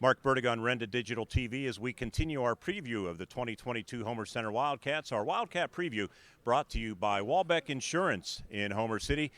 Mark Bertig on Renda Digital TV as we continue our preview of the 2022 Homer Center Wildcats. Our Wildcat preview brought to you by Walbeck Insurance in Homer City.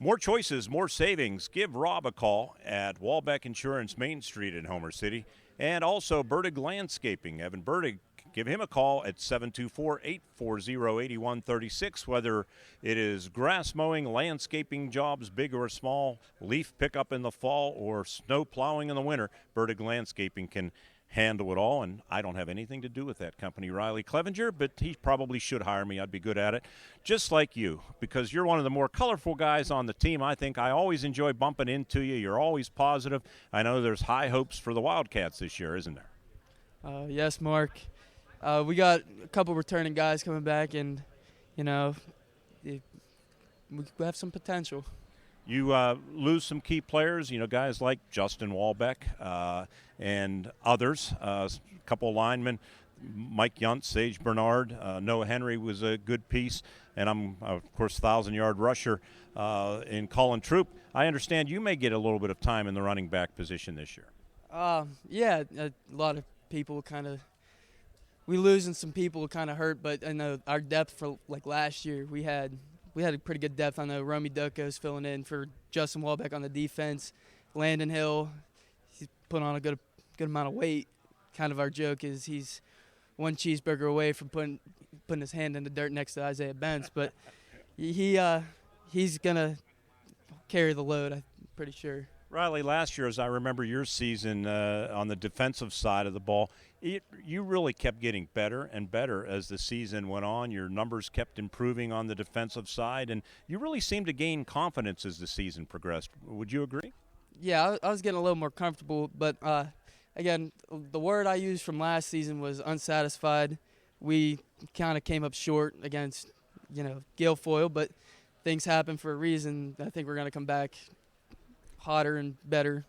More choices, more savings. Give Rob a call at Walbeck Insurance Main Street in Homer City. And also Bertig Landscaping. Evan Bertig, give him a call at 724-840-8136. Whether it is grass mowing, landscaping jobs, big or small, leaf pickup in the fall, or snow plowing in the winter, Bertig Landscaping can handle it all, and I don't have anything to do with that company, Riley Clevenger, but he probably should hire me. I'd be good at it, just like you, because you're one of the more colorful guys on the team. I think I always enjoy bumping into you. You're always positive. I know there's high hopes for the Wildcats this year, isn't there? Yes, Mark. We got a couple returning guys coming back, and, we have some potential. You lose some key players, guys like Justin Walbeck and others, a couple of linemen, Mike Yunt, Sage Bernard, Noah Henry was a good piece, and I'm, of course, 1,000-yard rusher in Colin Troop. I understand you may get a little bit of time in the running back position this year. Yeah, a lot of people we losing some people kind of hurt, but I know our depth for last year, we had a pretty good depth. I know Romy Duco's filling in for Justin Walbeck on the defense. Landon Hill, he's put on a good amount of weight. Kind of our joke is he's one cheeseburger away from putting his hand in the dirt next to Isaiah Benz, but he's gonna carry the load, I'm pretty sure. Riley, last year, as I remember your season on the defensive side of the ball, you really kept getting better and better as the season went on. Your numbers kept improving on the defensive side, and you really seemed to gain confidence as the season progressed. Would you agree? Yeah, I was getting a little more comfortable, but again, the word I used from last season was unsatisfied. We kind of came up short against, Guilfoyle, but things happen for a reason. I think we're going to come back hotter and better.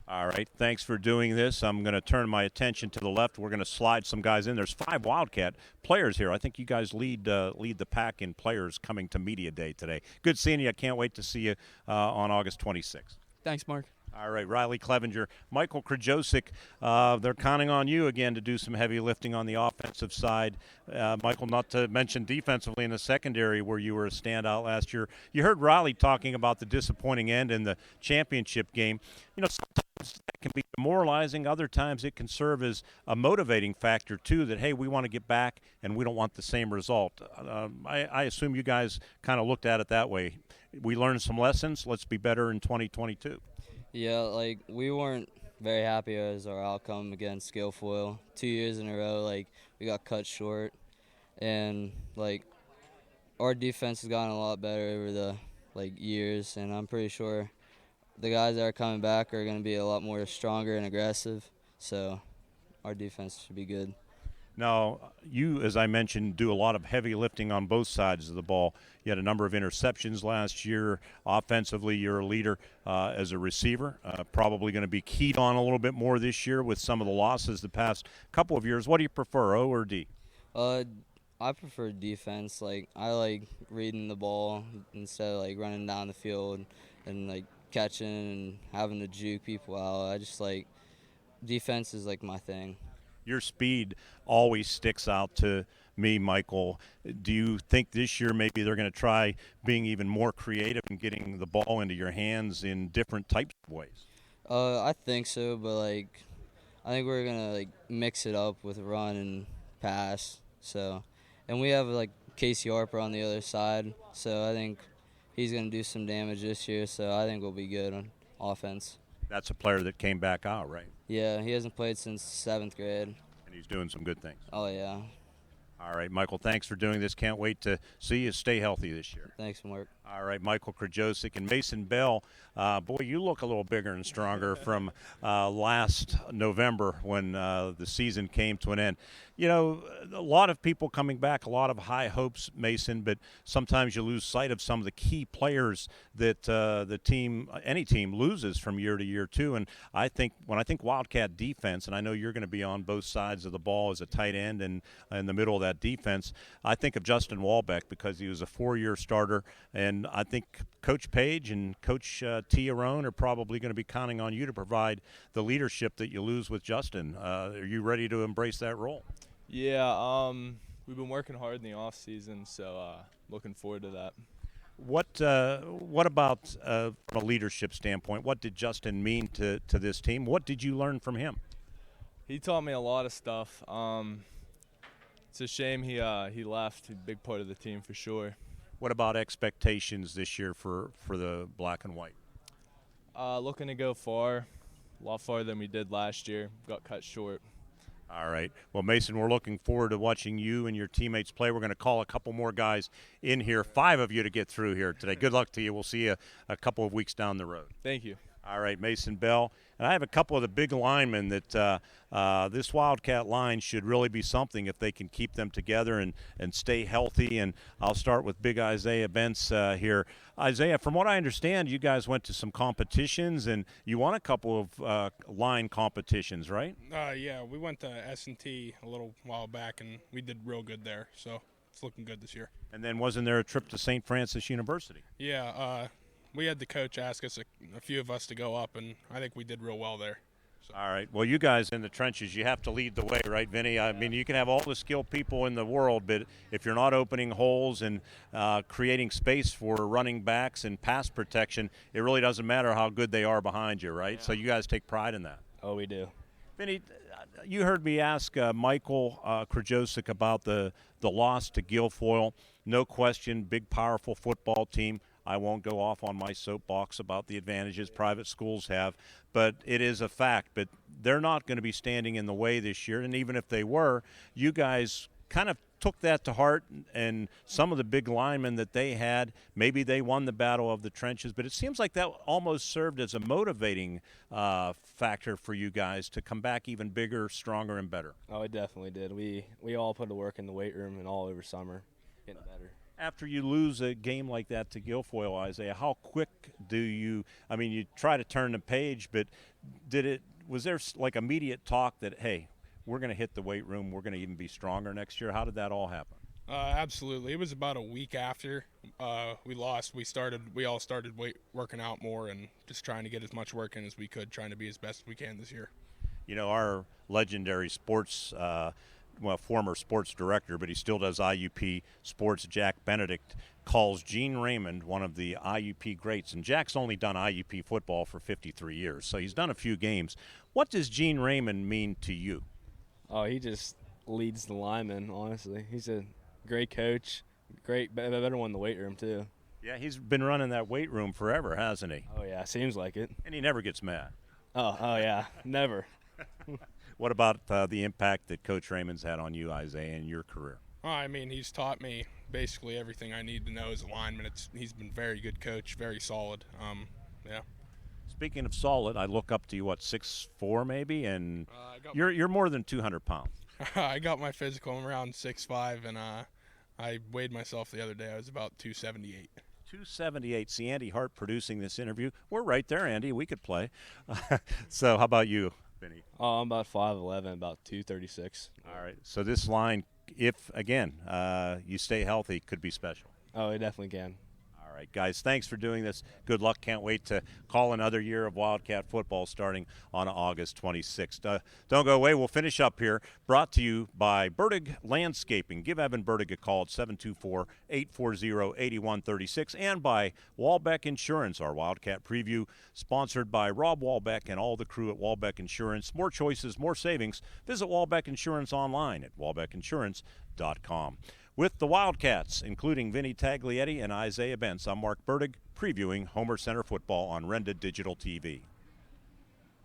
All right, thanks for doing this. I'm going to turn my attention to the left. We're going to slide some guys in. There's 5 Wildcat players here. I think you guys lead the pack in players coming to Media Day today. Good seeing you. I can't wait to see you on August 26th. Thanks, Mark. All right, Riley Clevenger, Michael Krajosik, they're counting on you again to do some heavy lifting on the offensive side. Michael, not to mention defensively in the secondary where you were a standout last year. You heard Riley talking about the disappointing end in the championship game. Sometimes that can be demoralizing. Other times it can serve as a motivating factor, too, that, hey, we want to get back and we don't want the same result. I assume you guys kind of looked at it that way. We learned some lessons. Let's be better in 2022. Yeah, we weren't very happy as our outcome against Guilfoyle. 2 years in a row, we got cut short. And, our defense has gotten a lot better over the, years. And I'm pretty sure the guys that are coming back are going to be a lot more stronger and aggressive. So our defense should be good. Now, you, as I mentioned, do a lot of heavy lifting on both sides of the ball. You had a number of interceptions last year. Offensively, you're a leader as a receiver. Probably going to be keyed on a little bit more this year with some of the losses the past couple of years. What do you prefer, O or D? I prefer defense. I like reading the ball instead of running down the field and catching and having to juke people out. I just defense is my thing. Your speed always sticks out to me, Michael. Do you think this year maybe they're going to try being even more creative and getting the ball into your hands in different types of ways? I think so, but I think we're going to mix it up with run and pass. So, and we have Casey Harper on the other side, so I think he's going to do some damage this year, so I think we'll be good on offense. That's a player that came back out, right? Yeah, he hasn't played since 7th grade. And he's doing some good things. Oh, yeah. All right, Michael, thanks for doing this. Can't wait to see you stay healthy this year. Thanks, Mark. All right, Michael Krajosik and Mason Bell. Boy, you look a little bigger and stronger from last November when the season came to an end. A lot of people coming back, a lot of high hopes, Mason, but sometimes you lose sight of some of the key players that any team loses from year to year, too. And when I think Wildcat defense, and I know you're going to be on both sides of the ball as a tight end and in the middle of that defense, I think of Justin Walbeck because he was a 4-year starter and And I think Coach Page and Coach T. Arone are probably going to be counting on you to provide the leadership that you lose with Justin. Are you ready to embrace that role? Yeah, we've been working hard in the off season, so looking forward to that. What about from a leadership standpoint? What did Justin mean to this team? What did you learn from him? He taught me a lot of stuff. It's a shame he left. A big part of the team for sure. What about expectations this year for the black and white? Looking to go far, a lot farther than we did last year. Got cut short. All right. Well, Mason, we're looking forward to watching you and your teammates play. We're going to call a couple more guys in here, 5 of you to get through here today. Good luck to you. We'll see you a couple of weeks down the road. Thank you. All right, Mason Bell. And I have a couple of the big linemen that this Wildcat line should really be something if they can keep them together and stay healthy. And I'll start with big Isaiah Bentz here. Isaiah, from what I understand, you guys went to some competitions and you won a couple of line competitions, right? Yeah, we went to S&T a little while back, and we did real good there. So it's looking good this year. And then wasn't there a trip to St. Francis University? Yeah, we had the coach ask us, a few of us, to go up, and I think we did real well there. So. All right. Well, you guys in the trenches, you have to lead the way, right, Vinny? I mean, you can have all the skilled people in the world, but if you're not opening holes and creating space for running backs and pass protection, it really doesn't matter how good they are behind you, right? Yeah. So you guys take pride in that. Oh, we do. Vinny, you heard me ask Michael Krajosik about the loss to Guilfoyle. No question, big, powerful football team. I won't go off on my soapbox about the advantages private schools have, but it is a fact. But they're not going to be standing in the way this year, and even if they were, you guys kind of took that to heart, and some of the big linemen that they had, maybe they won the battle of the trenches, but it seems like that almost served as a motivating factor for you guys to come back even bigger, stronger, and better. Oh, it definitely did. We all put the work in the weight room and all over summer, getting better. After you lose a game like that to Guilfoyle, Isaiah, how quick do you – I mean, you try to turn the page, but was there like immediate talk that, hey, we're going to hit the weight room, we're going to even be stronger next year? How did that all happen? Absolutely. It was about a week after we lost. We all started working out more and just trying to get as much work in as we could, trying to be as best we can this year. You know, our legendary former sports director, but he still does IUP sports, Jack Benedict, calls Gene Raymond one of the IUP greats. And Jack's only done IUP football for 53 years, so he's done a few games. What does Gene Raymond mean to you? Oh, he just leads the linemen, honestly. He's a great coach, better one in the weight room, too. Yeah, he's been running that weight room forever, hasn't he? Oh, yeah, seems like it. And he never gets mad. Oh yeah, never. What about the impact that Coach Raymond's had on you, Isaiah, in your career? I mean, he's taught me basically everything I need to know as a lineman. He's been a very good coach, very solid. Yeah. Speaking of solid, I look up to you, 6'4" maybe, and you're more than 200 pounds. I got my physical. I'm around 6'5", and I weighed myself the other day. I was about 278. 278. See, Andy Hart producing this interview. We're right there, Andy. We could play. So how about you, Vinny? Oh, I'm about 5'11", about 236. All right. So this line, if, again, you stay healthy, could be special. Oh, it definitely can. All right, guys, thanks for doing this. Good luck. Can't wait to call another year of Wildcat football starting on August 26th. Don't go away. We'll finish up here. Brought to you by Bertig Landscaping. Give Evan Bertig a call at 724-840-8136. And by Walbeck Insurance, our Wildcat preview, sponsored by Rob Walbeck and all the crew at Walbeck Insurance. More choices, more savings. Visit Walbeck Insurance online at walbeckinsurance.com. With the Wildcats, including Vinny Taglietti and Isaiah Bentz, I'm Mark Bertig, previewing Homer Center football on Renda Digital TV.